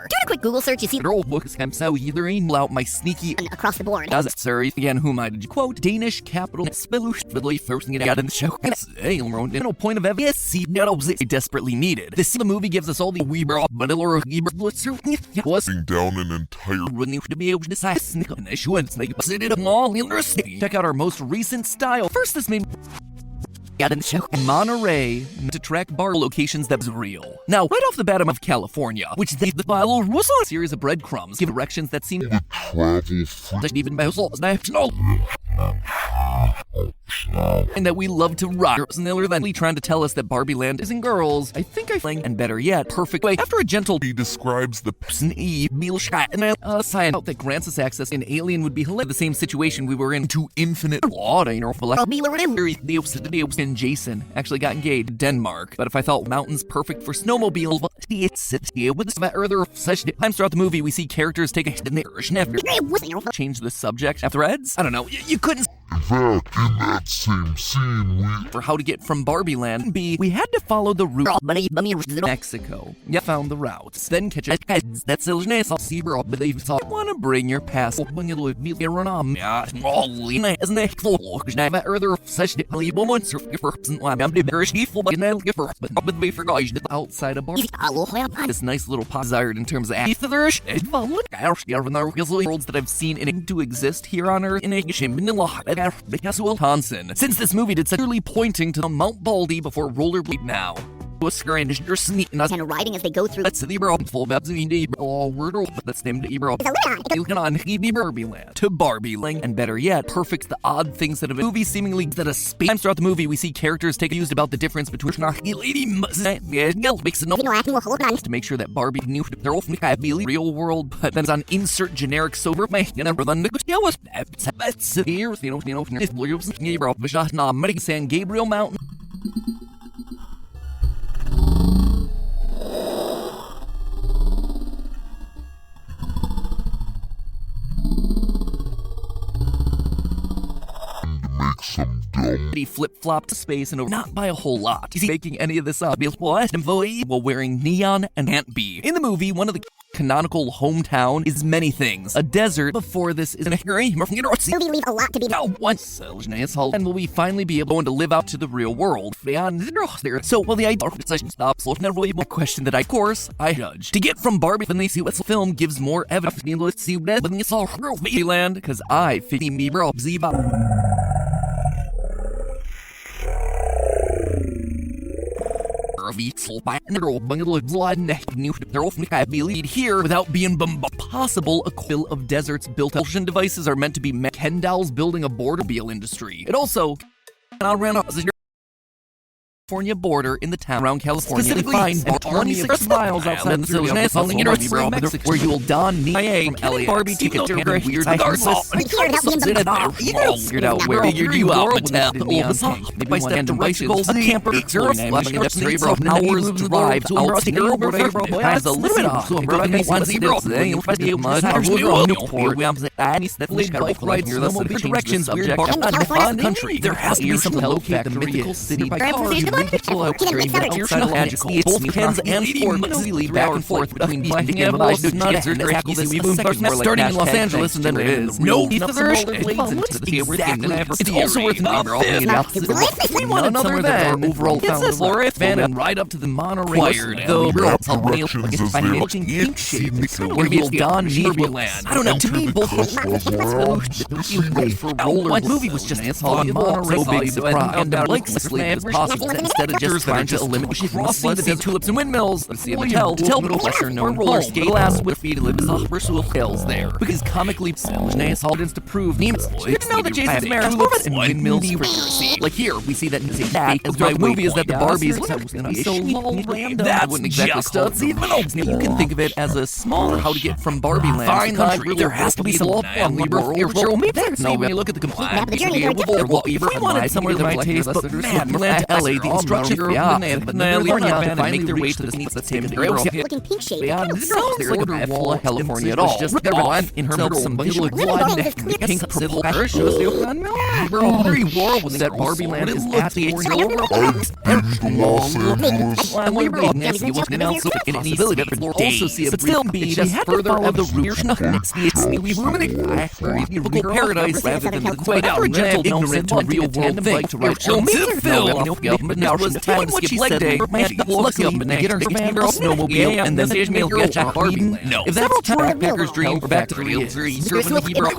Doing a quick Google search, you see Girl books I'm so either ain't out my sneaky across the board. as sorry again whom I did you quote Danish capital Spillush first thing it got in the show. No point of evidence see no desperately needed. This the movie gives us all the we brought vanilla was down an entire to be able to decide check out our most recent style. First this made Monterey to track bar locations that was real. Now, right off the bat of California, which they the file was a series of breadcrumbs, give directions that seem even by national. And that we love to rock. Sniller than trying to tell us that Barbie Land isn't girls. I think I fling, and better yet, perfect way. After a gentle he describes the meal shot and sign out that grants us access in Alien would be the same situation we were in to infinite water, and Jason actually got engaged in Denmark. But if I thought mountains perfect for snowmobiles, with earlier such times throughout the movie we see characters take a change the subject after threads. I don't know. You couldn't. in that same scene For how to get from Barbie Land B, we had to follow the route Mexico. Yeah, found the routes. Then catch a that's wanna bring your past when you look me around isn't it earlier such outside of Barbie. This nice little desired in terms of worlds that I've seen in to exist here on Earth in a Wisconsin. Since this movie did such clearly pointing to the Mount Baldy before rollerblade now. And riding as they go through. That's the full that's named you can on Barbie Land to Barbie Land, and better yet, perfects the odd things that have been movie seemingly that a space throughout the movie we see characters take used about the difference between to make sure that Barbie knew their real world, but then on insert generic sober San Gabriel Mountain. some dumb. He flip-flopped to space and over not by a whole lot. Is he making any of this up? While wearing neon and can't be. In the movie, one of the canonical hometown is many things. A desert before this is an movie leaves a lot to be done. Once and will we finally be able to live out to the real world? So while the idea stops, never a question that I judge. To get from Barbie when they see what film gives more evidence. Let's see when they saw Land, because I fit me bro here without being possible. A quill of deserts built ocean devices are meant to be Ken dolls building a border industry. It also ran up California border in the town around California. Specifically, 26 miles outside the Mexico, where you'll don knee from LA Barbie ticket to weird figured out where you out by step devices, a camper, hours drive out has a limit directions country. There has to be some located the mythical city by both Kens and Ford easily back and forth between these starting in Los Angeles and then it is no it's also worth none other than overall found fan and ride up to the Monterey though where you'll don Land. I don't know, to me both one movie was just so big and likely as possible. Instead of just trying to eliminate crossing the tulips and windmills, let's see a tell the pleasure known roller skate glass with feet live as hills there. Because comically Haldens to prove Nemus. You know that Jason's marriage and windmills like here, we see that as my movie is that the Barbies so that wouldn't exactly studs. You can think of it as a small how to get from Barbie Land to country. There has to be some when you look at the complete map, if we wanted somewhere that might taste, but man, Land to LA, the instruction but now we are not to make their way to the sneaks that same Looking pink shade. Sounds like a full of California at all. Just in her some pink purple Very world that Barbie Land is at the I've been to Los Angeles. I'm wondering next you look now so in any village for also see it still be just further of the route. We ruminate paradise rather than the quite outrageous ignorant to real world thing to write films in film. But now was time when skip leg day. Luckily, get our snowmobile and then Ishmael get a Barbie. No, if that's a backpacker's dream, we're back to the real three.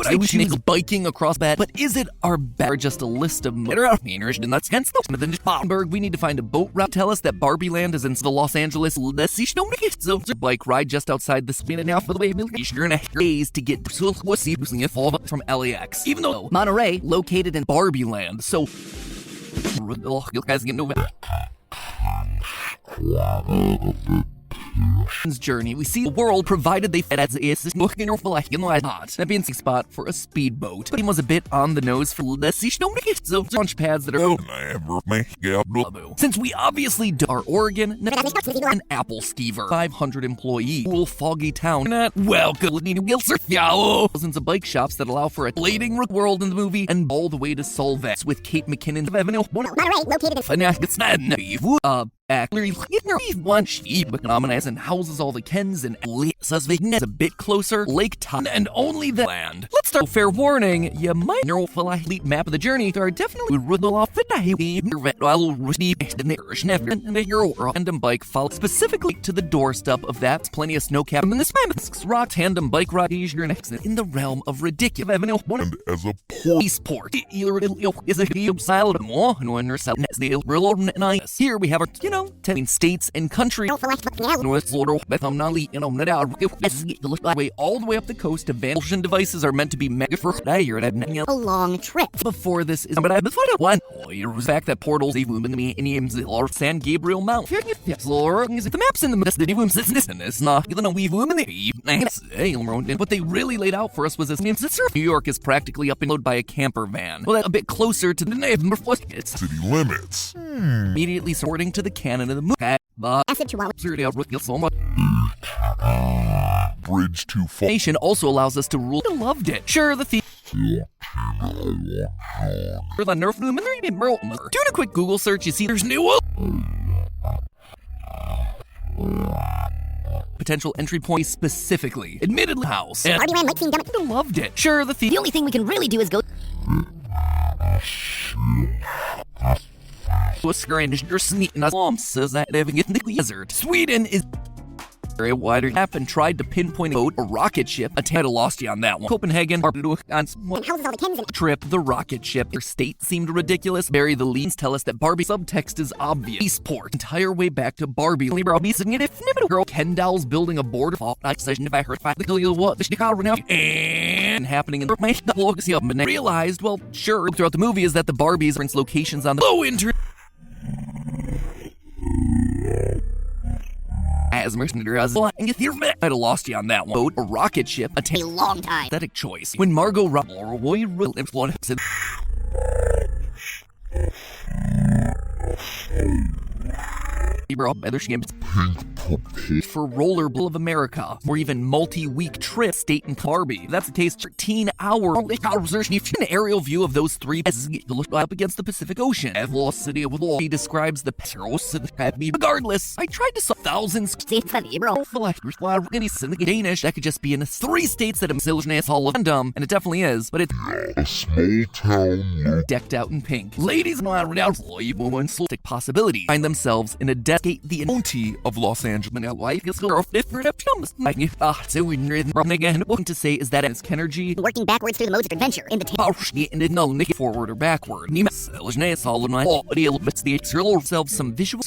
I wish he was biking across that. But is it our bad or just a list of and that's hence than just Bamberg? We need to find a boat route. Tell us that Barbie Land is in the Los Angeles. Let's see, so bike ride just outside the spin now for the way you're in a days to get from LAX. Even though Monterey located in Barbie Land, so you guys get no journey. We see the world provided they fed as is looking or not. That being a spot for a speedboat. But he was a bit on the nose for so launch pads that are since we obviously are Oregon, an Apple Skeever, 500 employee, cool foggy town. Welcome thousands of bike shops that allow for a blading world in the movie and all the way to Solvex with Kate McKinnon. Monterey located in one sheep and houses all the Kens and is a bit closer, Lake Town, and only the land. Let's start. Fair warning, you might know a fleet map of the journey. There are definitely random bike follow specifically to the doorstep of that. Plenty of snow cap in the Spanish rock tandem bike ride in the realm of ridiculous. And as a Sport is a silent more here we have our 10 states and country all the way up the coast to Vanishing devices are meant to be mega for A long trip. before this is but I one the fact that portals San Gabriel Mount the maps in the it's not what they really laid out for us was this New York is practically up and loaded by a camper van. Well, that's a bit closer to the name city limits. Immediately sorting to the canon of the movie. Bridge too far. Nation also allows us to rule. I loved it. Sure, the theme. For the Nerf luminary, doing a quick Google search, you see there's new potential entry points specifically. Admittedly, house. And Barbie Land might seem dumb. I loved it. Sure, the theme. The only thing we can really do is go. Says that living in the desert. Sweden is very wider map and tried to pinpoint a rocket ship. A tad lost you on that one. Copenhagen And houses all the Kens and trip the rocket ship. Their state seemed ridiculous. Barry the leads tell us that Barbie subtext is obvious. Eastport entire way back to Barbie. Girl Kendall's building a border session if I heard and happening in the realized, well, sure, throughout the movie is that the Barbies are in locations on the low internet. As mercenaries, I'd have lost you on that one. Boat, a rocket ship, a long time. Aesthetic choice. When Margot Robbie for Rollerball of America, or even multi-week trip state and Barbie. That's the case. 13-hour an aerial view of those three up against the Pacific Ocean. He describes the regardless. I tried to saw thousands. Danish that could just be in 3 states that have Hall of Fandom, and it definitely is. But it's A small town decked out in pink. Ladies and possibility find themselves in a decade the county of Los Angeles. Life is different. To say is that it's Kenergy Working backwards through the modes of adventure in the forward or backward. Themselves some visual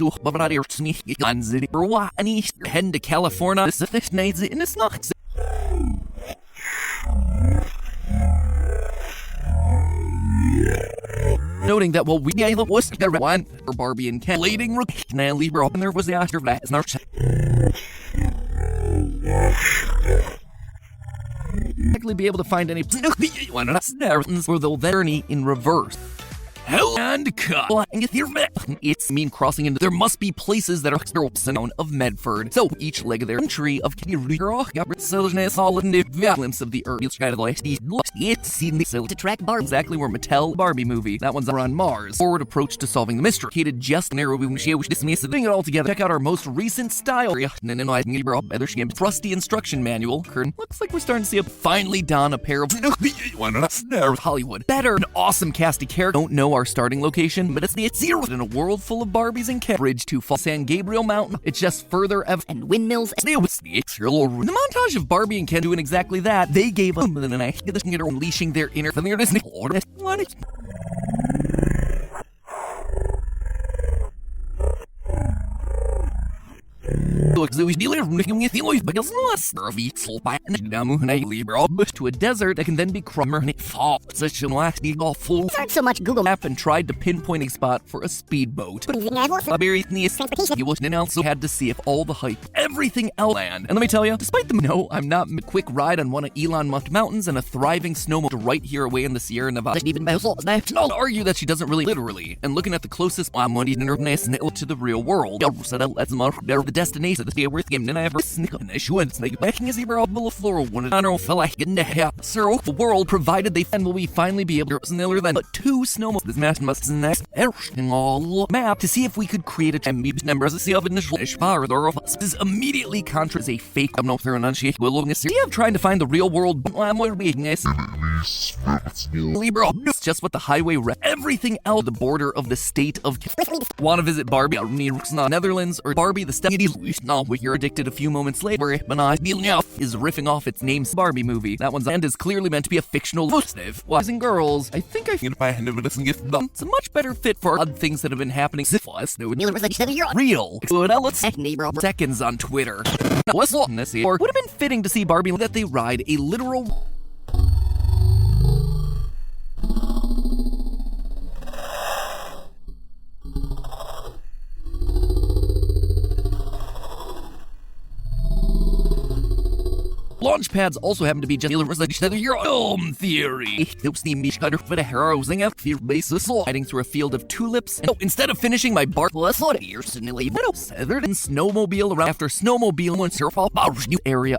heading to California. It's not. Noting that while we was one for Barbie and Ken, leading and there was the after that. Likely be able to find any or they'll journey in reverse. hell and cut. It's mean crossing into. There must be places that are known of Medford. So each leg of their country of solid glimpse of the earth. It's seen to track Barbie. Exactly where Mattel Barbie movie. That one's on Mars. Forward approach to solving the mystery. Located just narrow dismissing it all together. Check out our most recent style. Trusty instruction manual. Looks like we're starting to see a finally don a pair of Hollywood. Better, an awesome cast of characters. Don't know our starting location, but it's zero in a world full of Barbies and Bridge to San Gabriel Mountain. It's just further And windmills. the montage of Barbie and Ken doing exactly that. They gave up and I unleashing their inner what? To a desert that can then be Search so much Google map and tried to pinpoint a spot for a speedboat. You also had to see if all the hype, everything else land. And let me tell you, despite the I'm not a quick ride on one of Elon Musk mountains and a thriving snowmobile right here away in the Sierra Nevada. I'll argue that she doesn't really literally. And looking at the closest to the real world, the destination of the worth game, and I have a making a zebra floor one. I don't feel like getting the world provided they will we finally be able to similar than but two snowmobiles. This match must next all map to see if we could create a number as a sea of initial power. This is immediately contra as a fake. I'm not throwing on shit. We'll I'm trying to find the real world. Libra, it's just what the highway everything else the border of the state of. Want to visit Barbie Netherlands or Barbie the Steady? No, you're addicted a few moments later. Is riffing off its name's Barbie movie. That one's end is clearly meant to be a fictional positive. Boys and girls, I think it's a much better fit for odd things that have been happening. Real. Seconds on Twitter. Or would have been fitting to see Barbie that they ride a literal. Launch pads also happen to be just your film theory. Helps the meat cutter for the heroing up fear basis sliding through a field of tulips. No, instead of finishing my bar years suddenly severed and snowmobile around after snowmobile once your fall new area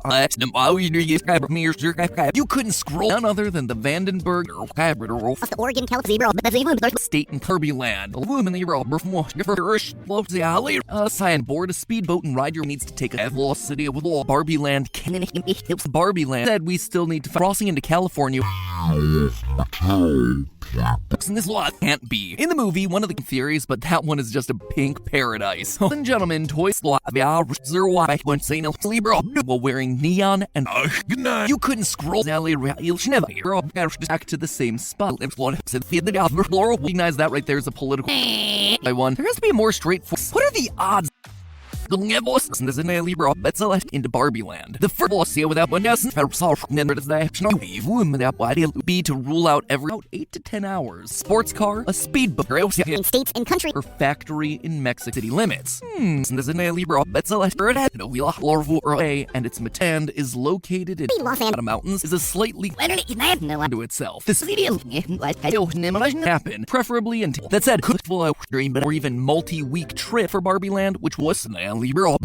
you couldn't scroll none other than the Vandenberg the Oregon California State and Kirby Land. Sign board a speedboat and ride your needs to take a velocity with all Barbie Land. Barbie Land said we still need to crossing into California. And this lot can't be. In the movie, one of the theories, but that one is just a pink paradise. Ladies and gentlemen, toys while wearing neon and you couldn't scroll back to the same spot. Recognize that right there is a political I won. There has to be a more straightforward. What are the odds? Into Barbie Land. The first boss here without one be to rule out every 8 to 10 hours. Sports car, a speedboat, in states and country, or factory in Mexico City limits. And its Matand is located in Los Angeles mountains is a slightly to itself. This happen, preferably until that said could full out dream but or even multi-week trip for Barbie Land, which was Libra.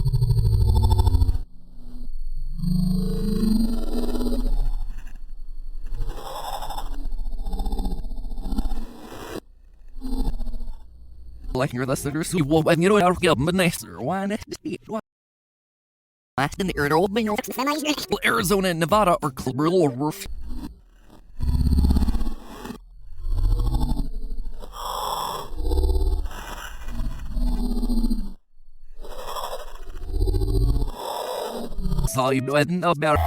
Like your listeners who will when you know our government nicer why not last in the Arizona and Nevada or Cleveland or Roof. All you know about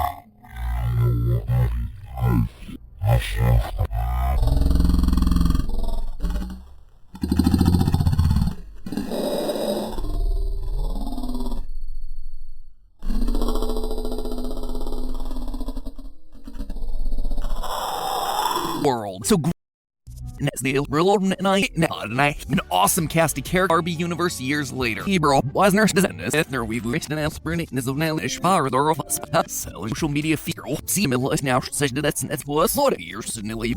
world. So An awesome cast of character Barbie universe years later. Social media feature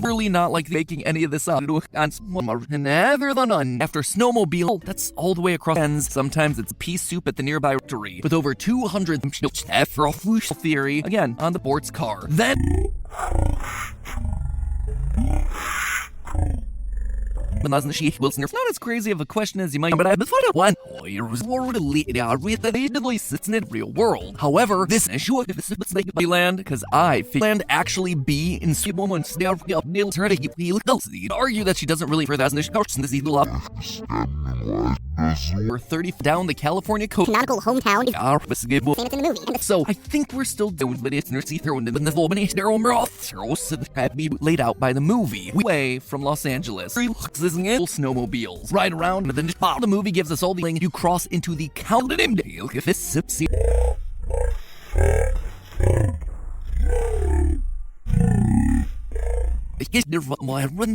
really not like making any of this up. After snowmobile, that's all the way across ends. Sometimes it's pea soup at the nearby rectory with over 200 theory again on the sports car. Then not as crazy of a question as you might, but I thought it one sits in the real world. However, this issue of this land because I land actually be in moments argue that she doesn't really for that we're 30 down the California coast. Canonical hometown is same as in the movie. So I think we're still doing but it's laid out by the movie. Way from Los Angeles. Snowmobiles. Ride around and then just the movie gives us all the link you cross into the Dale. If this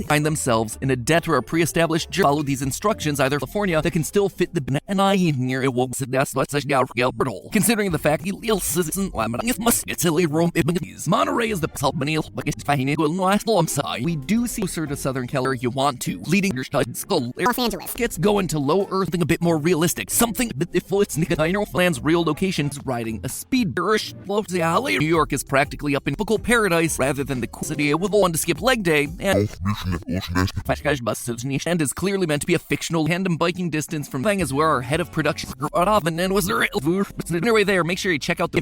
find themselves in a debt or a pre-established job. Follow these instructions either California that can still fit the NI near it won't sit that's considering the fact Monterey is the we do see closer to Southern California you want to leading your Los Angeles gets going to low earth a bit more realistic something that if it's Land's real locations riding a speed New York is practically up in typical paradise rather than the city with one to skip leg day and is clearly meant to be a fictional tandem biking distance from thing is where our head of production and was there anyway there make sure you check out the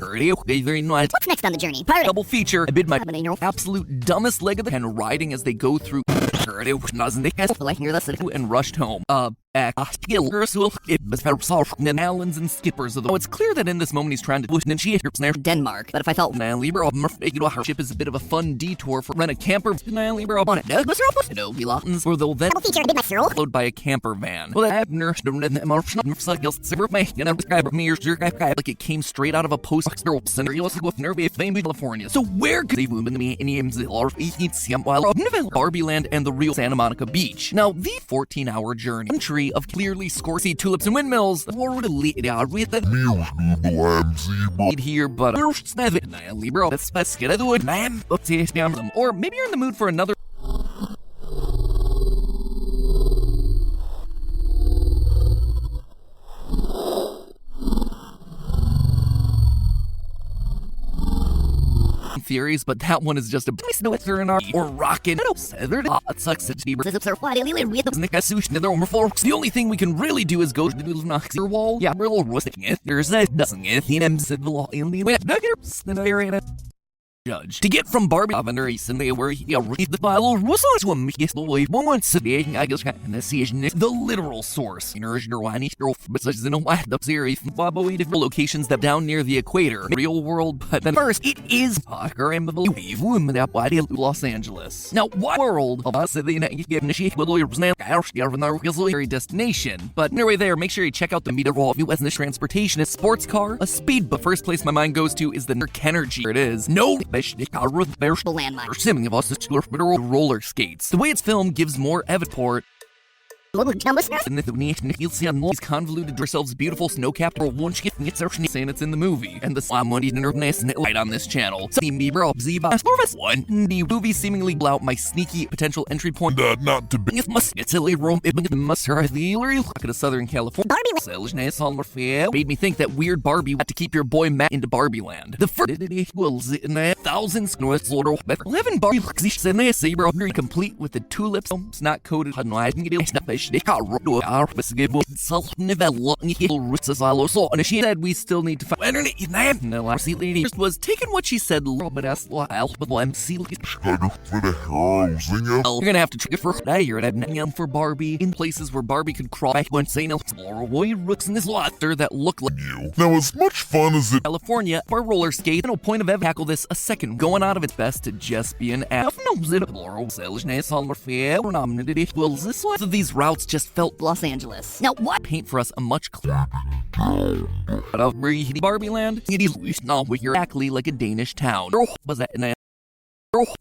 what's next on the journey double feature I bid my absolute dumbest leg of the and riding as they go through and rushed home Allens and skippers of the it's clear that in this moment he's trying to push Denmark but if I felt ship is a bit of a fun detour for rent a camper or they'll then followed by a camper van like it came straight out of a post scenario California so where could they move in the Barbie Land and the real Santa Monica Beach now the 14-hour journey country of clearly scorsy tulips and windmills here but or maybe you're in the mood for another theories, but that one is just a or rockin' it sucks the only thing we can really do is go to the wall there's a judge to get from Barbie Lavender East and they were read the file was also a the literal source locations that down near the equator real world but then first it is Los Angeles now what world of us very destination but anyway there make sure you check out the meter of US transportation a sports car a speed but first place my mind goes to is the Energy it is no landmark roller skates. The way it's filmed gives more evidence you'll see on these convoluted ourselves beautiful snow-capped one saying it's in the movie and the light on this channel so one the movie seemingly blew out my sneaky potential entry point not to be look at a Southern California made me think that weird Barbie had to keep your boy Matt into Barbie Land the first thousands 11 Barbie complete with the tulips it's not coated she said we still need to find was taking what she said you're gonna have to trick for for Barbie in places where Barbie could crawl back when saying rooks in this water that look like you. Now as much fun as it California for roller skate no point of ever tackle this a second going out of its best to just be an app so these routes just felt Los Angeles now what paint for us a much clearer Barbie Land with exactly like a Danish town was that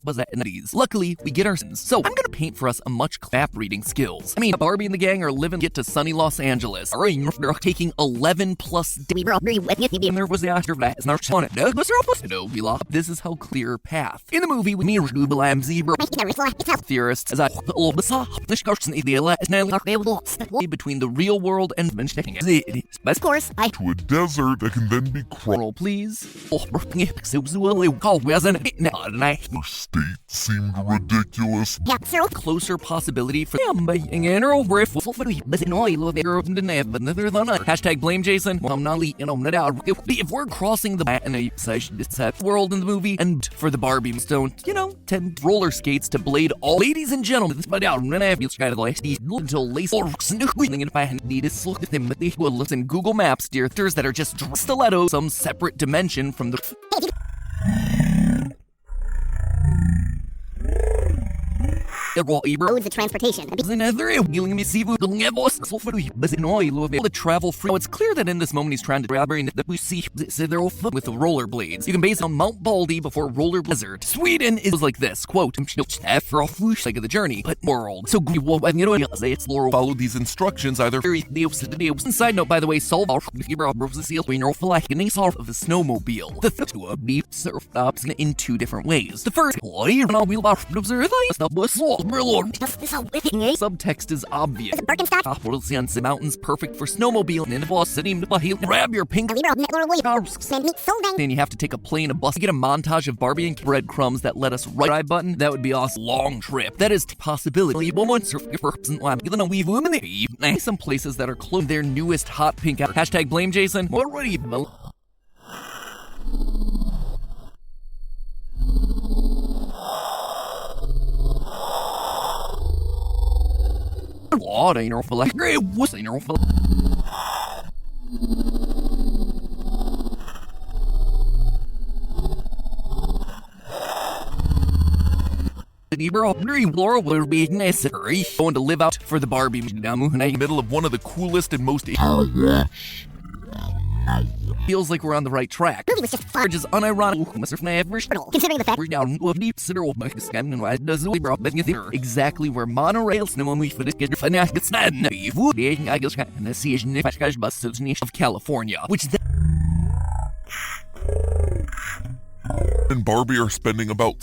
was that in these. Luckily, we get our sins. So I'm gonna paint for us a much map reading skills. I mean, Barbie and the gang are living get to sunny Los Angeles. They're taking 11 plus We were agree with you. and there was the after that. This is how clear path. In the movie, we meet zebra theorists as I between the real world and Of course, I to a desert that can then be crossed. roll, please. Your state seemed ridiculous. yeah, sir. Closer possibility for hashtag blame Jason. If we're crossing the in a world in the movie, and for the Barbie stone, 10 roller skates to blade all. Ladies and gentlemen, this by out until lace or if I need to look at them, they will listen Google Maps, dear thers that are just stilettos, some separate dimension from the. Roads of transportation. The travel free. It's clear that in this moment he's trying to grab her that we see with the rollerblades. You can base it on Mount Baldy before Roller Blizzard. Sweden is like this, quote, after all like of the journey, but world. So it's Laurel. Follow these instructions either. Side note, by the way, solve of the snowmobile. The deep surf stops in two different ways. The first, subtext is obvious. Birkenstock mountains perfect for snowmobile and in city grab your pink then you have to take a plane, a bus, get a montage of Barbie and breadcrumbs that let us right button. That would be awesome. Long trip. That is possibility. Some places that are close their newest hot pink out. Hashtag blame Jason. Already. Laura will be necessary. Going to live out for the Barbie. Middle of one of the coolest and most. Feels like we're on the right track. Movie was just fun. Which is unironic. Considering the fact We're down with deep exactly where monorails of California, which And Barbie are spending about.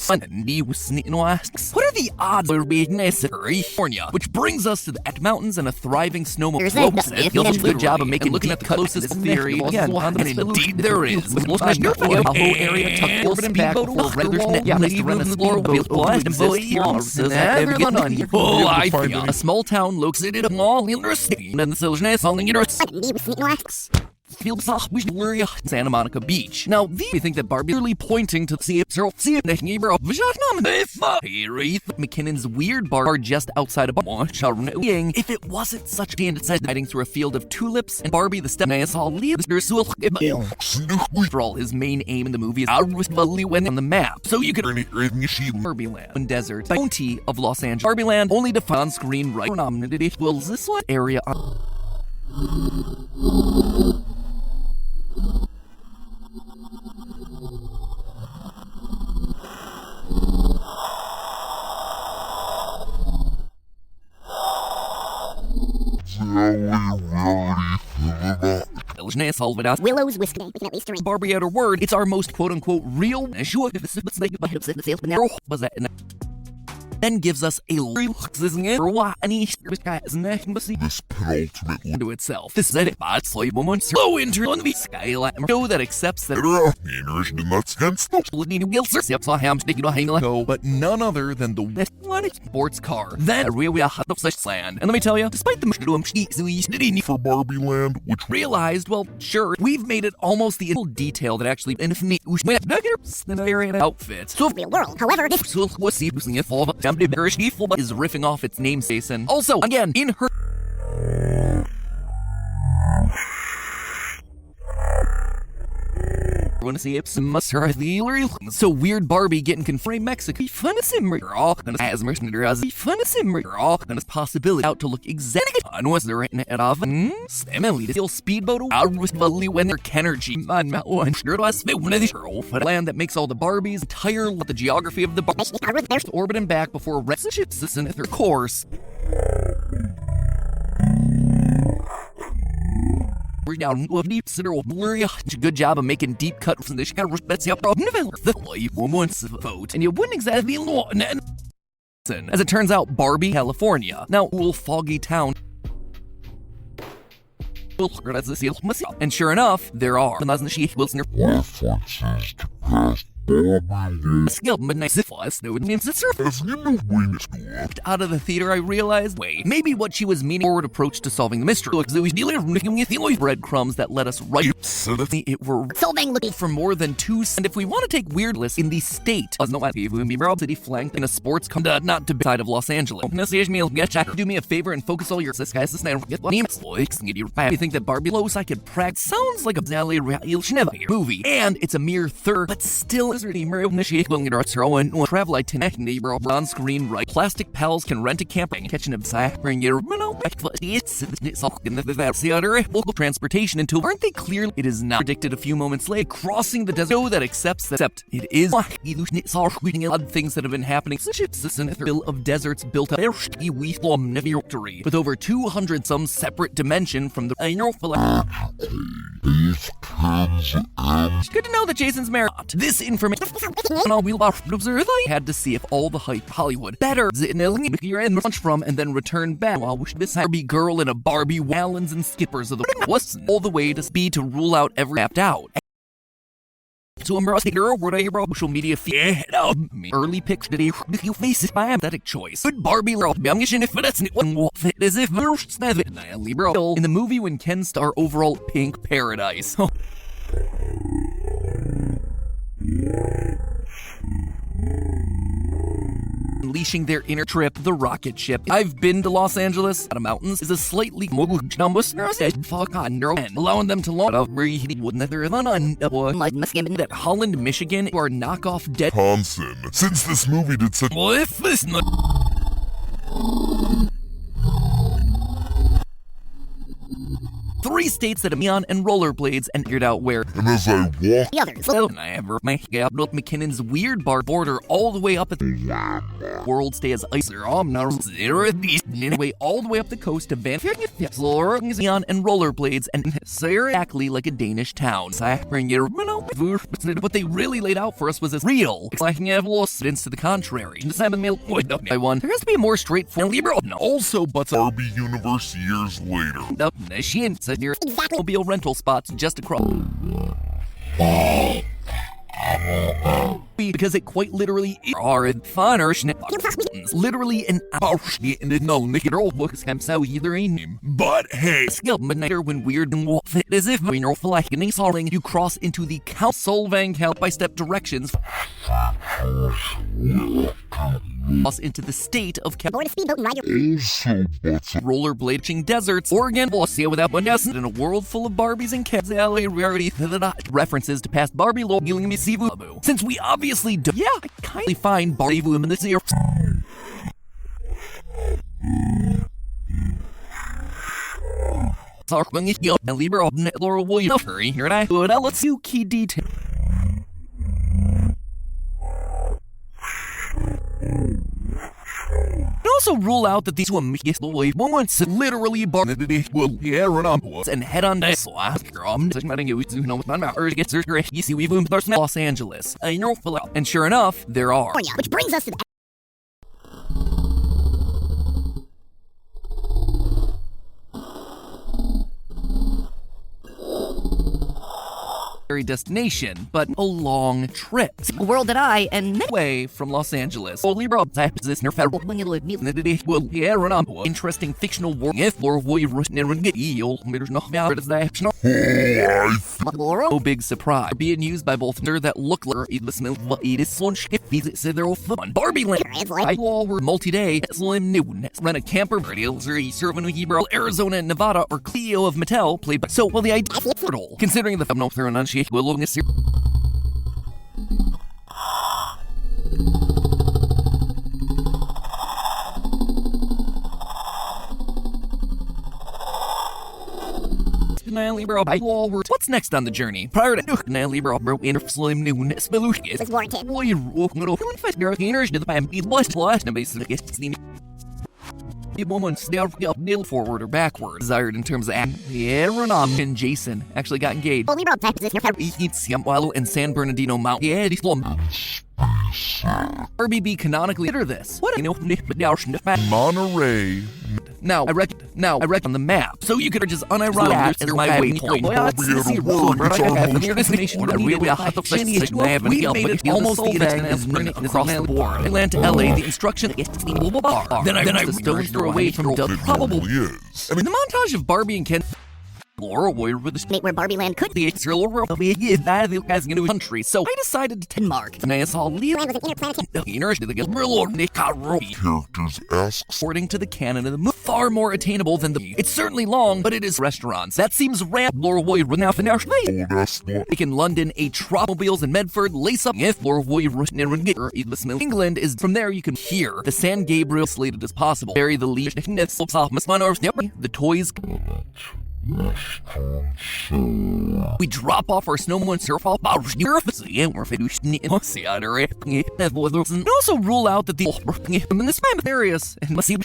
what are the odds of being necessary? California, which brings us to the mountains and a thriving snowmobile. Feels a good job of making looking at the closest theory. Again, indeed there is. Area tucked orbit and back before regulars net. Yeah, let's run a floor wheel. I feel a small town located in all university and the Silver's falling in Fields Santa Monica Beach. Now, we think that Barbie really pointing to McKinnon's weird bar just outside of if it wasn't such hiding through a field of tulips and Barbie the step for all his main aim in the movie is when on the map. So you could Barbie Land and Desert County of Los Angeles. Barbie Land only defined on screen right will this area Willow's whiskey. We can at least drink. Barbie had her word. It's our most quote-unquote real then gives us a this penultimate into itself. This is it, but slow enter on the skyline show that accepts that but none other than the sports car. Then we are hot of such land. And let me tell you, despite the for Barbie Land, which realized, well, sure, we've made it almost the detail that actually infinite outfits. So Real world. However, this is riffing off its name, Jason. Also, again, in her wanna see it must hurt the so weird Barbie getting confront Mexico fun simmer all and as fun simmer all and its possibility out to look exactly on was there written it off Emily still speedboat out with Valley when their Kennergy man one sure was one of the land that makes all the Barbies entire the geography of the Barbies orbit and back before rest ships in their course. We're down with deep considerable blurry. Good job of making deep cuts from the shadows. That's your problem. The life once vote, and you wouldn't exactly know. As it turns out, Barbie, California, now cool foggy town. And sure enough, there are. References to past skill midnight syphilis no names the surface out of the theater. I realized maybe what she was meaning forward approach to solving the mystery breadcrumbs that let us right it were Solving looking for more than 2 and if we want to take weird lists in the state as no city flanked in a sports not to be side of Los Angeles. Do me a favor and focus all your guys you think that Barbie Los I could practice sounds like a movie and it's a mere third but still travel on screen right. Plastic pals can rent a camper catching a bring your local transportation until aren't they clear? It is not predicted a few moments later crossing the desert that accepts that except it is odd things that have been happening. Bill of deserts built up victory with over 200 some separate dimension from the good to know that Jason's married. This information I had to see if all the hype Hollywood better you're in lunch from and then return back while this Barbie girl in a Barbie Wallens and Skippers of the was all the way to speed to rule out every apt out. So I'm social media feed early pics did you face it by aesthetic choice. Good Barbie if that's it as if in the movie when Ken star overall pink paradise. Unleashing their inner trip, the rocket ship. I've been to Los Angeles. The mountains is a slightly allowing them to launch that Holland, Michigan, are knockoff dead Wisconsin. Since this movie did such three states that have neon and rollerblades and figured out where. And as I walk the others. And I ever built McKinnon's weird bar border all the way up at the world stay as ice way all the way up the coast to Van neon and rollerblades and exactly like a Danish town. What they really laid out for us was as real. Evidence to the contrary. I won. There has to be a more straightforward. also butts Barbie universe years later. Exactly. Mobile rental spots just across. Because it quite literally are fun or literally an hour and it no girl books him so either a name. But hey, skill midnighter when weird and wolf it as if we know like any solving you cross into the Solvang help by step directions. Us into the state of Board a speedboat and ride your rollerblading deserts, Oregon, Bosia without one in a world full of Barbies and cats. Rarity references to past Barbie lore dealing me Sivu. Since we obviously do, I kindly find Barbie in this year. And Libra Laura Williams. Hurry, here I would let's you key detail. Also rule out that these moments literally and head on to Los Angeles. And sure enough, there are. which brings us to the destination, but a long trip. a world that I and Way from Los Angeles. Interesting fictional world. No big surprise. Being used by both that look like Barbie Land. I were multi-day Slim Newton. Rent a camper, Arizona and Nevada, or Cleo of Mattel, played by. So, well, the idea considering the film no through will What's next on the journey? Prior to in slim noon spelushkis. Is warranted. Woman's nail forward or backward. Desired in terms of Aaron and Jason actually got engaged. Only road type is your Eats Yamwalo and San Bernardino Mountain. Yeah, he's RBB canonically enter this. What? Monterey. Now I reckon on the map, so you could just unironic as my waypoint. We made it almost the across the board. Atlanta, LA, the instruction. Then I reached the stone's throw away from the probable. Is. I mean, the montage of Barbie and Ken. Laura Warrior with the state where Barbie Land could be the guys into country, so I decided to Mark. And I saw Lee Land was an interplanetary. Characters ask. According to the canon of the movie, far more attainable than the. It's certainly long, but it is restaurants. That seems Laura Warrior now finish. In London, a Tromobiles in Medford, lace up if Laura Warrior England is from there you can hear the San Gabriel slated as possible. Bury the leash, the toys. We drop off our snowman surf off and also rule out that the spam areas and must see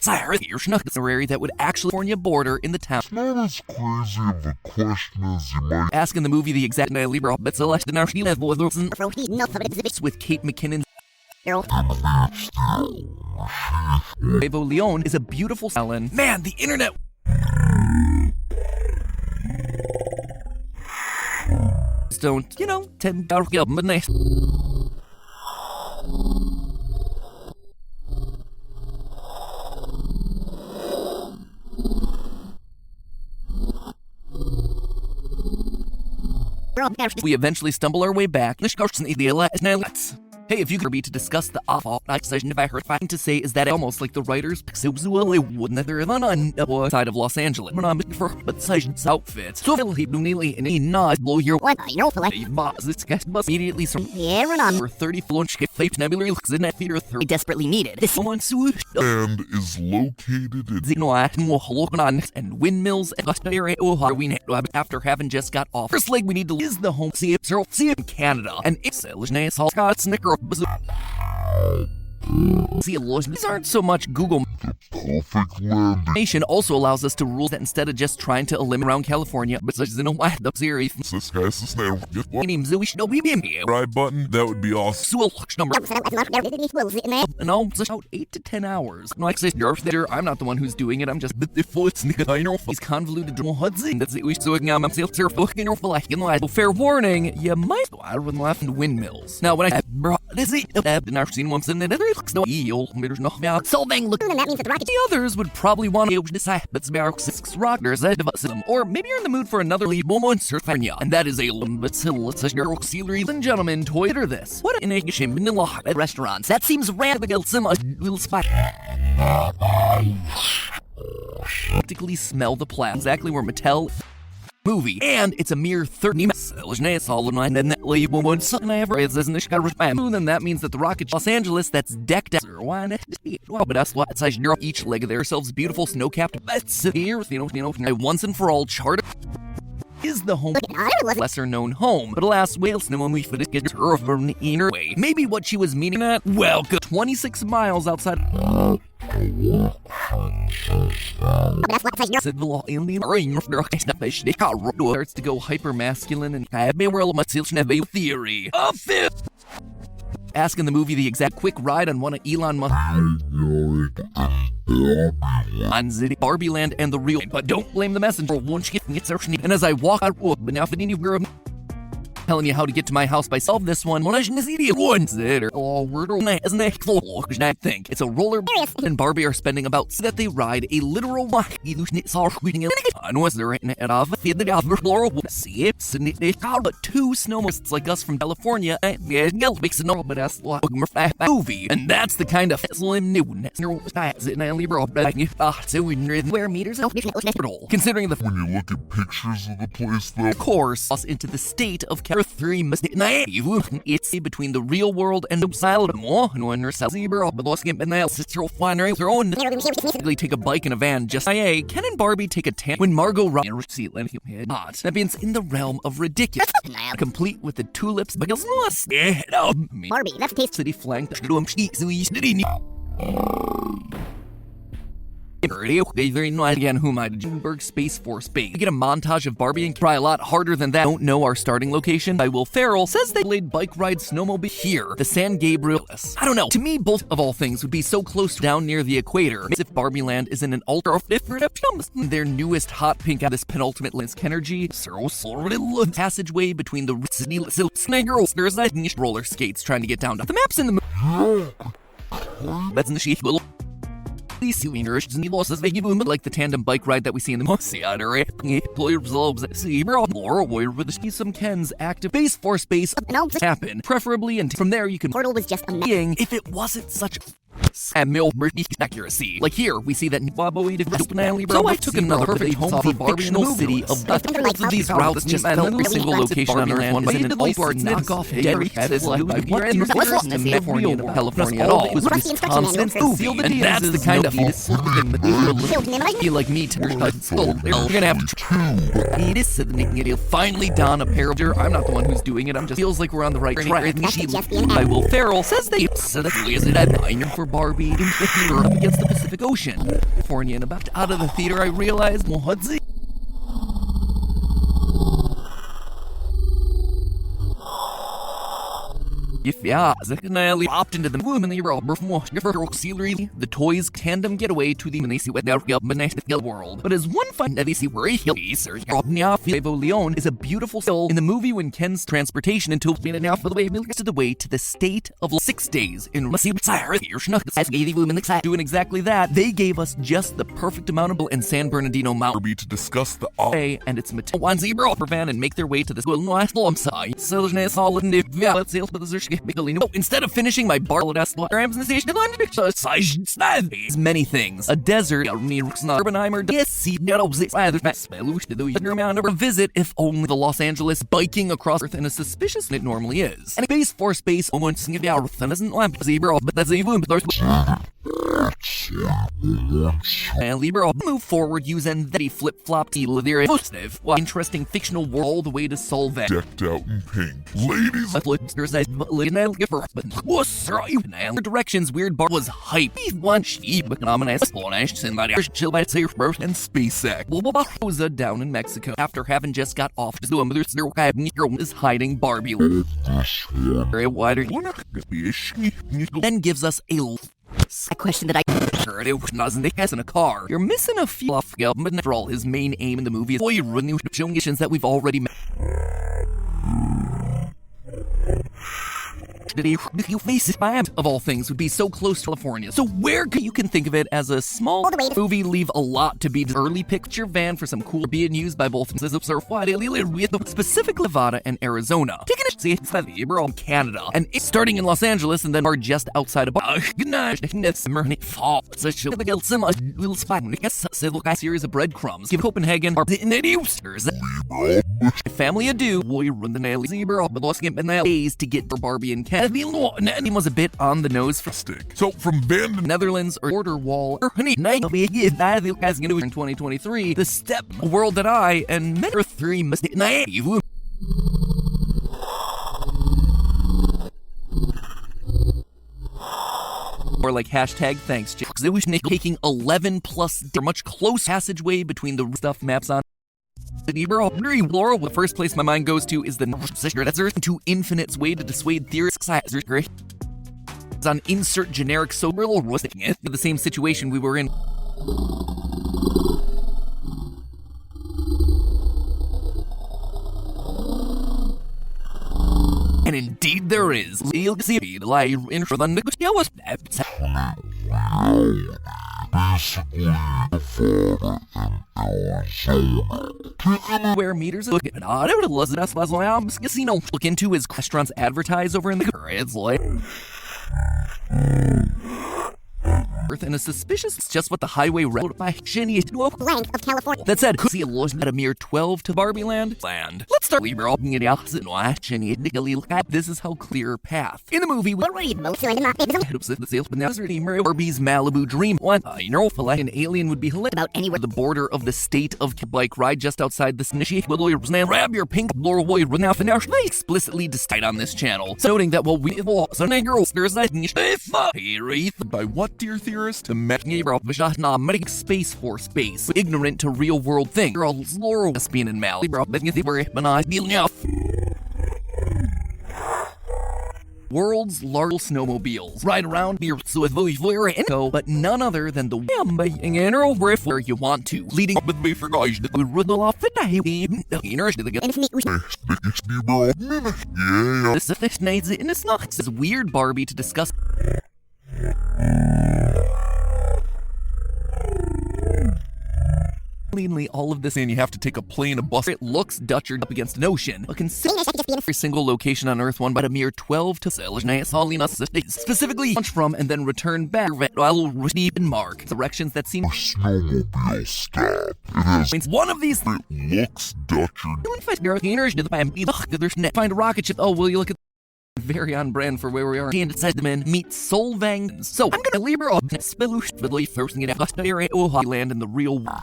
area that would actually California border in the town. It's not as crazy of a question as you might. Ask in the movie the exact with Kate McKinnon. Evo Leon is a beautiful Ellen. Man, the internet. Don't, $10 but nice. We eventually stumble our way back. Hey, if you could be to discuss the awful session, if I heard fighting to say is that almost like the writers wouldn't there on side of Los Angeles. But session's outfits. So he nearly in a nod blow your What I know for like this guy must immediately for 30 launch fake nebula in that theater we desperately needed. This one suit And is located in and windmills and we after having just got off. First leg we need to is the home see in Canada and it's Scott Snicker. These aren't so much Google. perfect land. Nation also allows us to rule that instead of just trying to eliminate around California, but such as in a the series. This guy's the snare. Just one Names we should be right button. That would be awesome. number. No, it's about 8 to 10 hours. No, like I say, I'm not the one who's doing it. I'm just the foot's These convoluted Hudson. That's it. We so fair warning, you might go out of the left windmills. Now, when I this is I've seen once in the there's no eel. There's no Solvang look, and that means that the rocket. the others would probably want to decide, but six rockers that device them. Or maybe you're in the mood for another lead moment, and that is a ladies and gentlemen, Twitter this. What in a vanilla at restaurants? That seems random. Some little spot. Practically smell the plat. Exactly where Mattel movie, and it's a mere 30 minutes. And then that means that the rocket Los Angeles that's decked out. But that's what it's each leg of themselves beautiful snow-capped. That's here, once and for all chart is the home lesser known home. But alas, Wales no only for this get her from the inner way. Maybe what she was meaning at 26 miles outside. Said the law in the ring starts to go hyper masculine and theory. A fifth. Ask in the movie the exact quick ride on one of Elon Musk on City Barbie Land and the real, but don't blame the messenger. And as I walk out, telling you how to get to my house by solve this one. I think it's a roller and Barbie are spending about so that they ride a literal but two snowmobiles like us from California movie, and that's the kind of where meters considering the When you look at pictures of the place, though, course us into the state of California. Earth 3 must naive. It's between the real world and outside more. No one herself zebra, but lost get nails. Sister finery their own. They take a bike in a van. Just IA. Ken and Barbie take a tan when Margot Robbie receipt let him head hot. That means in the realm of ridiculous. Complete with the tulips, but it's lost. Barbie, that's taste. City flanked. Again, whom I Junenberg Space Force Base. We get a montage of Barbie and try a lot harder than that. Don't know our starting location. By Will Ferrell says they laid bike ride snowmobile here, the San Gabriel. I don't know. To me, both of all things would be so close down near the equator. As if Barbie Land is in an ultra different their newest hot pink at this penultimate Liz Kenergy passageway between the roller skates trying to get down to the maps in the that's in the sheath. These souvenirs and losses they give them like the tandem bike ride that we see in the Mosiader. Players loves see more with some Ken's active Base Force Base happen, preferably, and from there you can Portal was just a if it wasn't such and mill accuracy. Like here, we see that so I took another perfect home for Barbie in the city of these routes just every single location on Earth one is in an ultra knockoff Derry is like California at all. It was Wisconsin, and that's the kind of thing that feel like me to you're gonna have to it is it'll finally don a pair of I'm not the one who's doing it, I'm just feels like we're on the right track. By Will Ferrell says they is it at 9 for Barbie in the theater up against the Pacific Ocean. California, and about out of the theater I realized Mohadzi. If Zakanali opt into the woman the toys tandem get away to the world. But as one fun that they see where Evo Leon is a beautiful soul in the movie when Ken's transportation until now for the way to the way to the state of 6 days in doing exactly that. They gave us just the perfect amount of and San Bernardino Mountain to discuss the and its one zebra van and make their way to the instead of finishing my many things. A desert, Urbanheimer, a visit if only the Los Angeles biking across Earth in a suspicious it normally is. And a Base Force Base almost doesn't lamp zebra, but that's even and Libra move forward using that he flip-flopped interesting fictional world all the way to Solvay. Decked out in pink. Ladies directions weird bar was hype. One sheep and SpaceX. Rosa down in Mexico after having just got off is hiding Barbie. Wider then gives us a question that I in a car. You're missing a few off but after all, his main aim in the movie is showing missions that we've already met. Of all things would be so close to California. So where you can think of it as a small movie, leave a lot to be the early picture van for some cool being used by both specifically Nevada and Arizona. Taking a Canada and it's starting in Los Angeles and then are just outside of series of breadcrumbs. Give Copenhagen our family adieu. Days to get for Barbie and Ken. Name was a bit on the nose for stick. So from Van to Netherlands or Border Wall in 2023, the step world that I and Metro 3 must naive. Or like hashtag thanks taking 11 plus much close passageway between the stuff maps on Laurel, the first place my mind goes to is the to Infinite's way to dissuade theorists on insert generic sober the same situation we were in. And indeed there is. Where meters look at look into his restaurants advertise over in the it's like north and a suspicious just what the highway road by Shinny Blank of California. that said could see a loss at a mere 12 to Barbie Land. Let's start liberal it out. This is how clear path. In the movie, we Already most are in the helps the sales, but now Barbie's Malibu dream. One, an alien would be hilarious about anywhere. the border of the state of bike ride just outside the Snishy. Grab your pink Lorwoy now for now. They explicitly decide on this channel, noting that while we girls there's that By what, dear theorist? The space for space, ignorant to real world things. Girls, Laurel, Espion, and Mal. World's largest snowmobiles ride around here with Info, but none other than the Riff where you want to, leading with me for guys that would riddle off the day. This is weird Barbie to discuss. All of this, and you have to take a plane, a bus. It looks Dutchered up against an ocean, but consider every single location on Earth won by a mere 12 to specifically launch from and then return back and mark directions that seem Snowmobile stop. It has. one of these Looks Dutchered. find a rocket ship. Oh, will you look at very on brand for where we are. And inside the men meet Solvang. So I'm gonna leave her off. Spilly first and get a area land in the real world.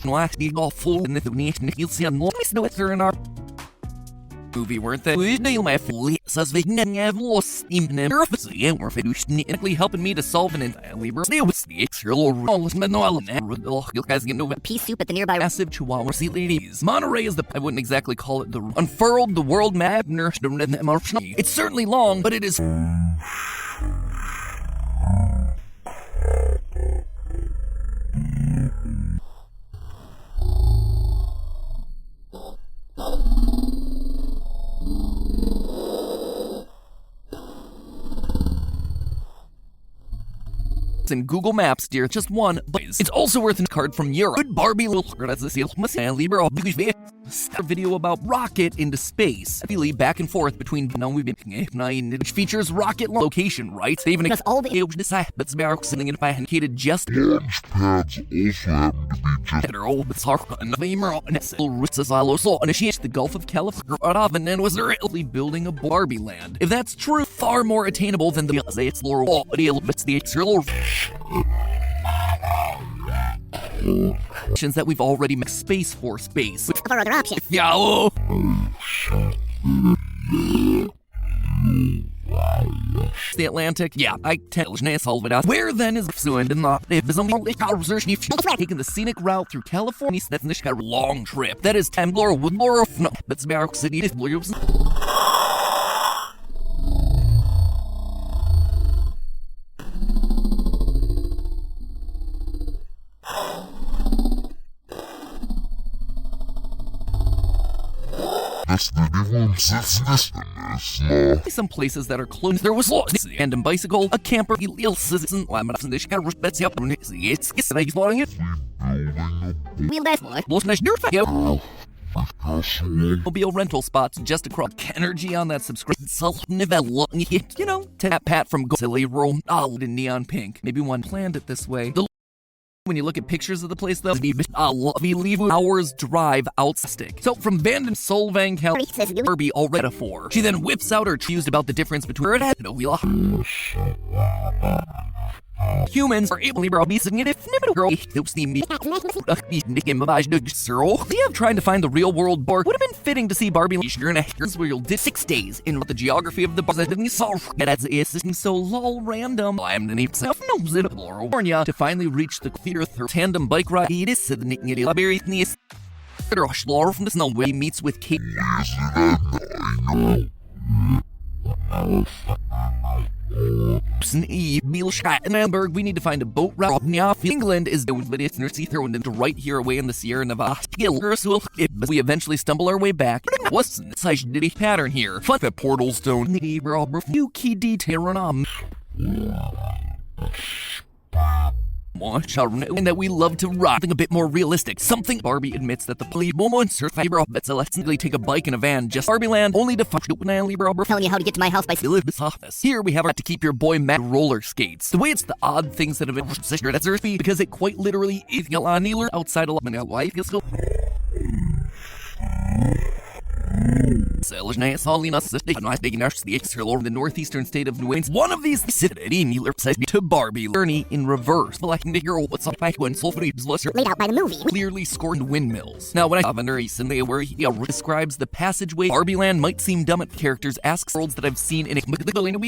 Last need all full and the nation you'll see on let know it's her in our movie, weren't they? Helping me to solve an Pea soup at the nearby. massive Chihuahua sea ladies. Monterey is I wouldn't exactly call it the unfurled the world map. It's certainly long, but it is in Google Maps, dear. Just one, but it's also worth a card from Europe. Good Barbie video about rocket into space. Really back and forth between which features rocket location, right? They even Because all the but something if I indicated just Launch pads also happen to be the Gulf of California and was there building a Barbie land. If that's true, far more attainable than the that we've already made space for space. of our other options. Yeah. The Atlantic? Yeah, I tell it out. Where then is Suand in the taking the scenic route through California? That's a long trip. That is Temblor with Laura. No, that's Barrack City. Some places that are closed. There was lost random bicycle, a camper, We'll mobile rental spots just across. Energy on that subscription. You know, tap Pat from Silly Rome, all in neon pink. Maybe one planned it this way. When you look at pictures of the place, though, we leave hours drive out stick. So from abandoned Solvang, California, Barbie already a 4. She then whips out her confused about the difference between her and humans are able to be significant girl. Trying to find the real world bar would have been fitting to see Barbie where you'll did 6 days in the geography of the bar that you saw. It's so lol random. I'm the name self knows it California to finally reach the theater tandem bike ride. It is the from the snow where he meets with Kate. Hamburg, we need to find a boat route. England is doing, but it's thrown into right here away in the Sierra Nevada. We eventually stumble our way back. What's the pattern here? Fun that portals don't need new key detail. and that we love to rock something a bit more realistic. Something Barbie admits that the police monster fiber that's allegedly take a bike in a van just Barbie Land only to fuck Telling you how to get to my house by office. Here we have to keep your boy Matt roller skates. The way it's the odd things that have been sister that's earthy because it quite literally is outside of life. The northeastern state of New Orleans. One of these to Barbie Ernie in reverse. Like what's up when laid out by the movie. Clearly scored windmills. Now when I have recently where he describes the passageway Barbie Land might seem dumb at characters asks worlds that I've seen in it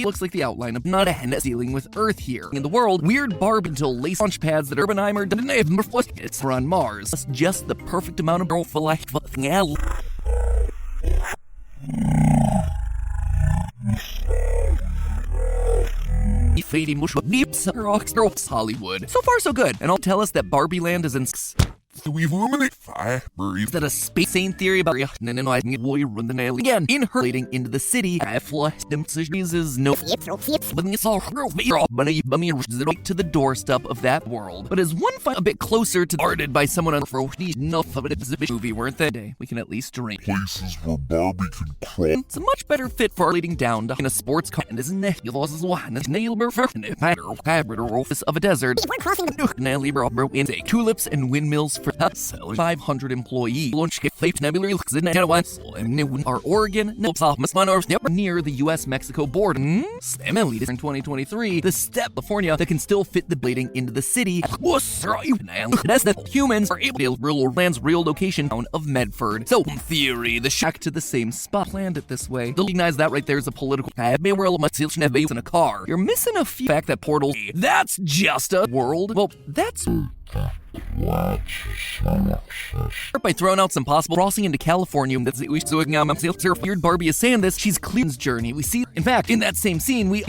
looks like the outline of not a hen dealing with Earth here. In the world, weird Barbie until lace launch pads that Urbanheimer didn't it's on Mars. That's just the perfect amount of girl for like Hollywood. So far, so good. And I'll tell us that Barbie Land is in. Do we eliminate fire? Is that a space sane theory about again in her leading into the city? Is no to the doorstep of that world. But as one a bit closer to guarded by someone on enough of it movie weren't that day. We can at least drink. Places where Barbie can crawl. It's a much better fit for leading down to in a sports car and isn't it? Of a desert. We're crossing the tulips and windmills for 500 employees. Our Oregon, near the U.S.-Mexico border. In 2023, the step California that can still fit the blading into the city. That's that humans are able to land's real location town of Medford. So in theory, the shack to the same spot planned it this way. They'll recognize that right there is a political in a car. You're missing a few fact that portal. That's just a world. Well, that's by throwing out some possible crossing into California. That's weird Barbie is saying this. She's Cleveland's journey. We see, in fact, in that same scene, we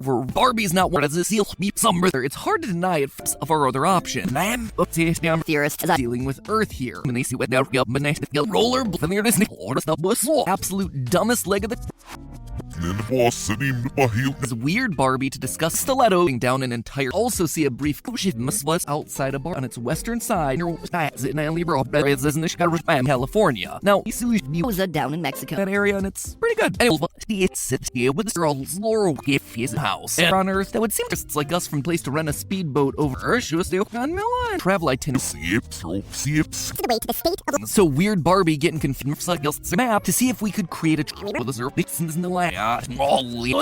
where Barbie's not one as a seal some it's hard to deny it of our other option. theorists Dealing with Earth here. When they see what roller absolute dumbest leg of the is weird Barbie to discuss stilettoing down an entire. Also see a brief outside a bar on its western side near California. Now you see down in Mexico. that area and it's pretty good. Anyway, it's here with this Laurel house on Earth that would seem just like us from place to rent a speedboat over Earth. Travel itinerary. The way to the state of So weird Barbie getting confused map to see if we could create a with the in the land. Sadly,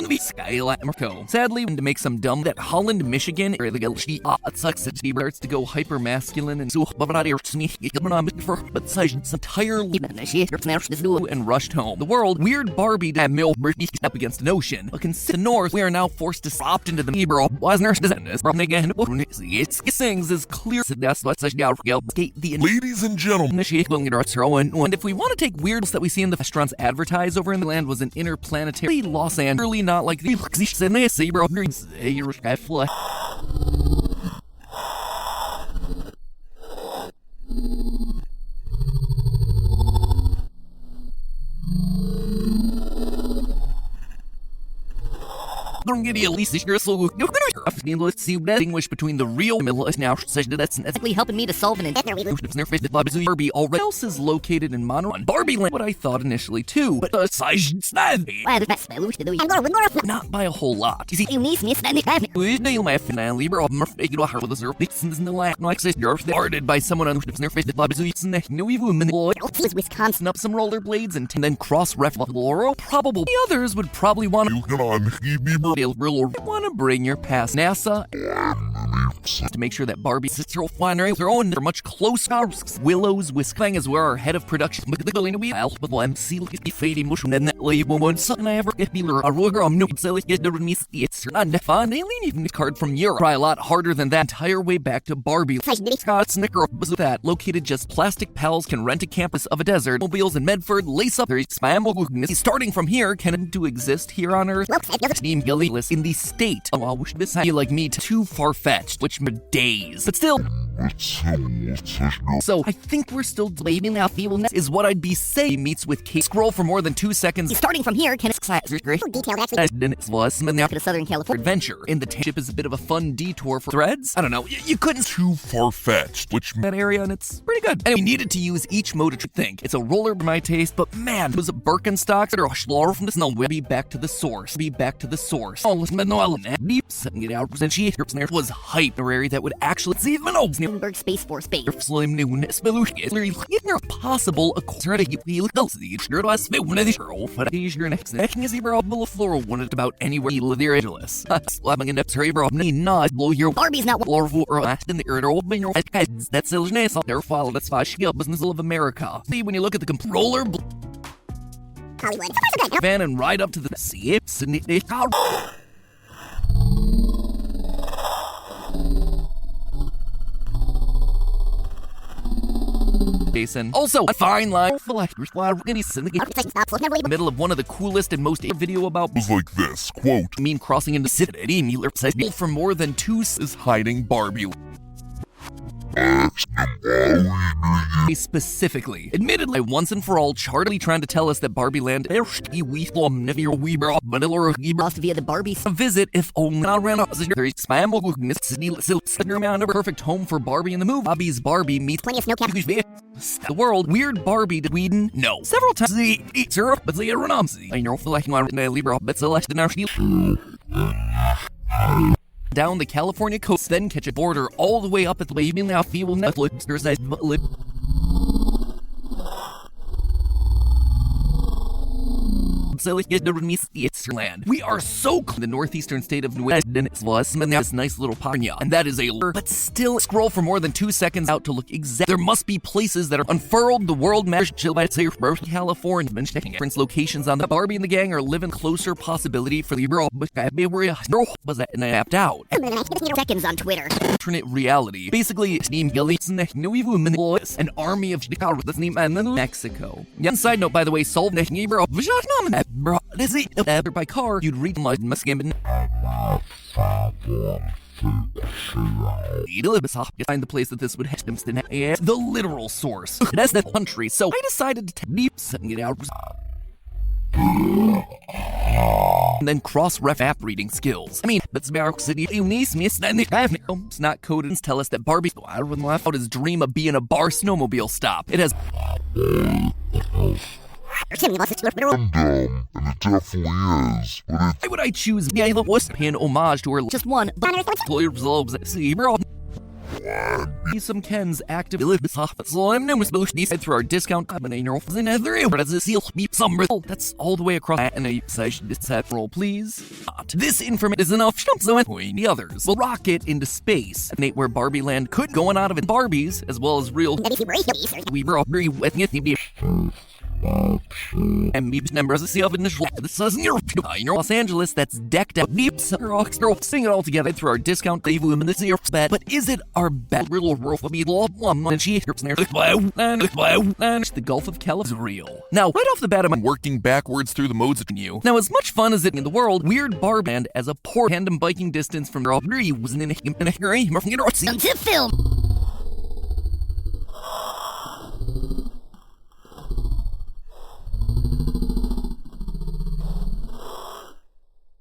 to make some dumb that Holland, Michigan, or it sucks that starts to go hyper masculine and so but entirely and rushed home. The world, weird Barbie that mill up against an ocean. But consider the north, we are now forced to opt into the Ebro Wasner again. It sings is clear the Ladies and gentlemen, and if we want to take weirds that we see in the restaurants advertised over in the land was an interplanetary Los Angeles, really not like the don't get at least this year, so let's see distinguish between the real middle now that's helping me to solve an Barbie already else is located in Monterey. Barbie Land, what I thought initially too, but not by a whole lot. You see, guarded by someone on Wisconsin up some rollerblades and then cross ref Laurel. Probably the others would probably want to bring your past NASA to make sure that Barbie's sister winery are own are much closer. Willows, Wisconsin is where our head of production MC and that woman son I ever get me it's not fun alien card from Europe. Try a lot harder than that entire way back to Barbie. Scott Snicker was that located just plastic pals can rent a campus of a desert. Mobiles in Medford lace up their spam starting from here can to exist here on Earth. Steam in the state. Oh, I wish this had like me too far-fetched, which for days. But still, So I think we're still blaming out the is what I'd be saying. He meets with Kate. Scroll for more than 2 seconds. Starting from here, can Detailed actually. Then it was to Southern California. adventure. In the ship is a bit of a fun detour for threads. I don't know. You couldn't Too far-fetched, which that area, and it's pretty good. And we needed to use each mode to think. It's a roller by my taste, but man, it was a Birkenstocks or a Schlar from the snow. Be back to the source. Be back to the source. Oh, listen, Noel and deep setting it out. And she was hype. An area that would actually see Bloomberg Space Force Base. Slim newness, possible a quarter to you else the shirt was one of the show, but your next is zero below floor wanted about anywhere you live there Angeles. Slapping in the cerebral not blow your Barbie's not or last in the earth open your heads. That's silliness up there follow that's why she business of America. See when you look at the controller Hollywood. van and ride up to the sea Jason. Also, a fine line for middle of one of the coolest and most video about was like this, quote, mean crossing into city Mueller said for more than 2 is hiding Barbie. Specifically, admittedly, once and for all, Charlie trying to tell us that Barbie Land must via the Barbie visit if only around a perfect home for Barbie in the movie. Barbie meets Plenty of snow cap. the world. Weird Barbie to Whedon? No. Several times but the Aeronauts. I know for like one Libra, but Celeste down the California coast, then catch a border all the way up at the way now feel Netflix. It's land. We are so close to the northeastern state of New York, and it's this nice little parnya, and that is a lure. But still, scroll for more than 2 seconds out to look exact. There must be places that are unfurled. The world matters. Chill by California. Different locations on the Barbie and the gang are living closer possibility for the girl. But was that and I apt out. Seconds on Twitter. Alternate reality. Basically, Team an army of Chicago that's named Mexico. Yeah, side note, by the way, solve by car, you'd read my Muslim. Find the place that this would hit them. The literal source. That's the country. So I decided to deep setting it out. And then cross-ref app reading skills. I mean, that's Barrock City. It's not coded. Tell us that Barbie laugh out his dream of being a bar snowmobile stop. It has. And it definitely is, but Why would I choose paying homage to her Just one. Some Ken's active so I'm no through our discount that's all the way across and a set roll please. This information is enough so the others will rocket into space. Nate where Barbie Land could going out of it Barbies as well as real we were all very with and me members of the Los Angeles that's decked out deep sing it all together through our discount bet. But is it our bet real world of me and she the Gulf of California is real. Now right off the bat I'm working backwards through the modes of you. Now as much fun as it in the world, Weird Barbie Land as a poor tandem biking distance from was in a To film.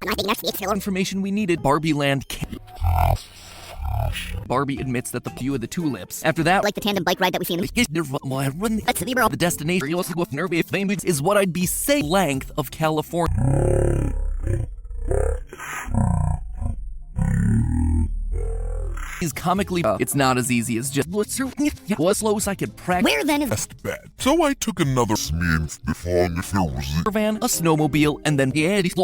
I think that's the information we needed. Barbie Land Barbie admits that the view of the tulips. After that, like the tandem bike ride that we see in the destination is what I'd be saying length of California. Is comically it's not as easy as just was slow as I could practice. Where then is Best bet. So I took another van, a snowmobile, and then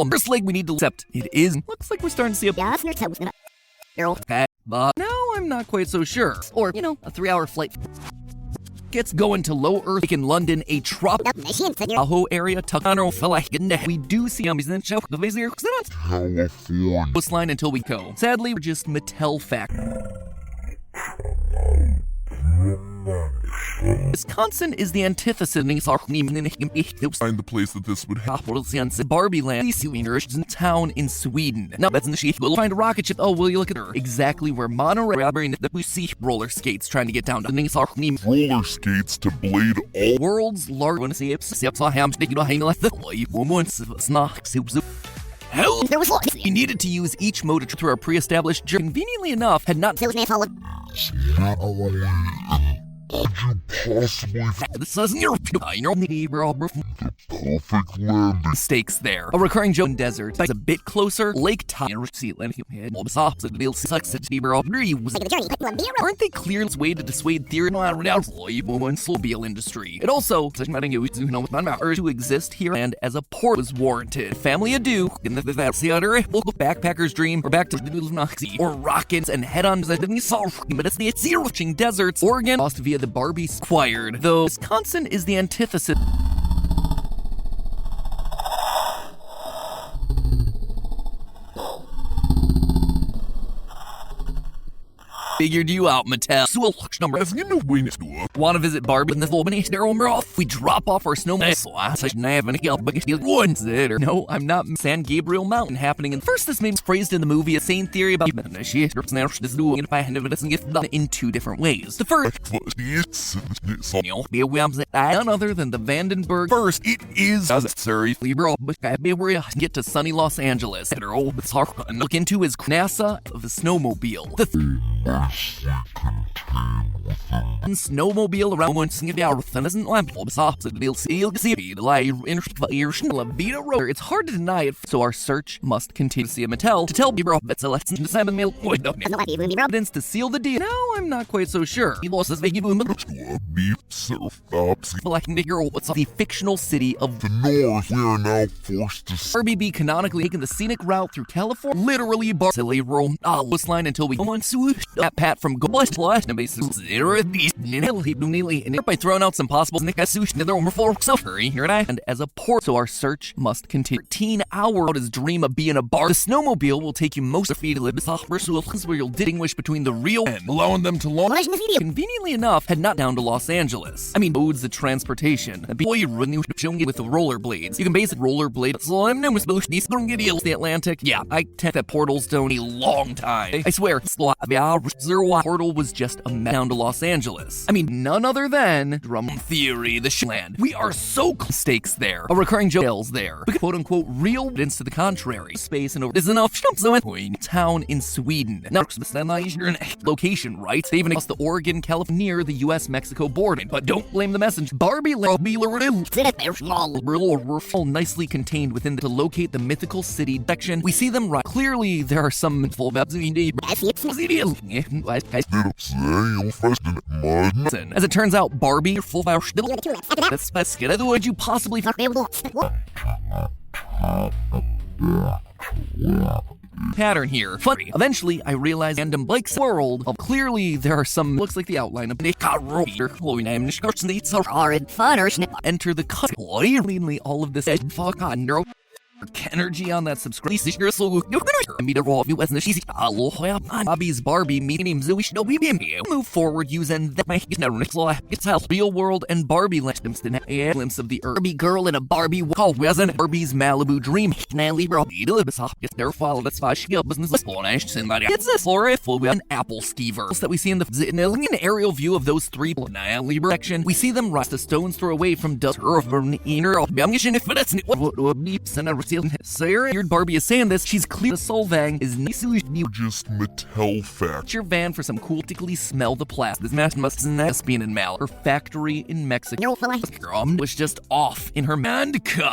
first leg we need to accept. It is looks like we're starting to see a but now I'm not quite so sure. Or, a 3-hour flight. Gets going to low Earth in London, a Tahoe area, we do see California. coastline until we go. Sadly, we're just Mattel fact. Wisconsin is the antithesis of Find the place that this would happen. Barbie Land, in town in Sweden. Now that's in the sheet. We'll find a rocket ship. Oh, will you look at her? Exactly where monorail that we see roller skates trying to get down to Roller skates to Blade all. world's largest Hell, There was lots. we needed to use each motor through our pre-established journey. Conveniently enough, had not Salesman followed. Could you possibly this doesn't your perfect landing? mistakes there. A recurring joke in desert is a bit closer. Lake Time. Aren't they clear its way to dissuade theory Slowmobile industry? It also to exist here and as a port was warranted. Family adieu in the local backpacker's dream or back to the or rockets and head on but it's the reaching deserts. Oregon lost via the Barbie acquired, though Wisconsin is the antithesis. Figured you out, Mattel. Number want to visit Barbie in the we drop off our snowman. No, I'm not. San Gabriel Mountain happening. And first, this means phrased in the movie a sane theory about in two different ways. The first, none other than the Vandenberg. First, it is necessary. Get to sunny Los Angeles. Look into his NASA of the snowmobile. The snowmobile around it's hard to deny it, so our search must continue. See a Mattel to tell evidence to seal the deal. Now I'm not quite so sure. He lost his the fictional city of The North, we are now forced to Barbie be canonically taking the scenic route through California, literally Barcelona line until we go on that Pat from Goblest by throwing out some possible and as a port, so our search must continue. 13 hours his dream of being a bar. The snowmobile will take you most of the where you'll distinguish between the real and allowing them to launch. conveniently enough had not down to Los Angeles. I mean, modes the transportation. With the rollerblades. You can basically rollerblade the Atlantic. Yeah, I tend that portals don't a long time. I swear, portal was just a map down to Los Angeles. I mean, none other than Drum Theory, the land. We are so stakes there. A recurring joke there. Quote unquote real evidence to the contrary. Space and over is enough town in Sweden. Now, location, right? They even across the Oregon, California, near the US-Mexico border. But don't blame the messenger. Barbie all nicely contained within to locate the mythical city section. We see them right. Clearly, there are some full as it turns out, Barbie full that's good. Would you possibly pattern here? Funny. Eventually, I realized random Blake's world of clearly there are some looks like the outline of enter the cut. All of this fuck on neuro energy on that subscribe. Bobby's Barbie meeting move forward using the real world and Barbie glimpse of the Barbie girl in a Barbie wall wasn't Barbie's Malibu dream. It's this an Apple Stevers that we see in the aerial view of those three section. We see them rise the stones throw away from dust Sarah, Barbie is saying this. She's clear. The Solvang is just Mattel fact. Your van for some cool tickly smell the plastic. This match must be in Mal. Her factory in Mexico was just off in her man cut.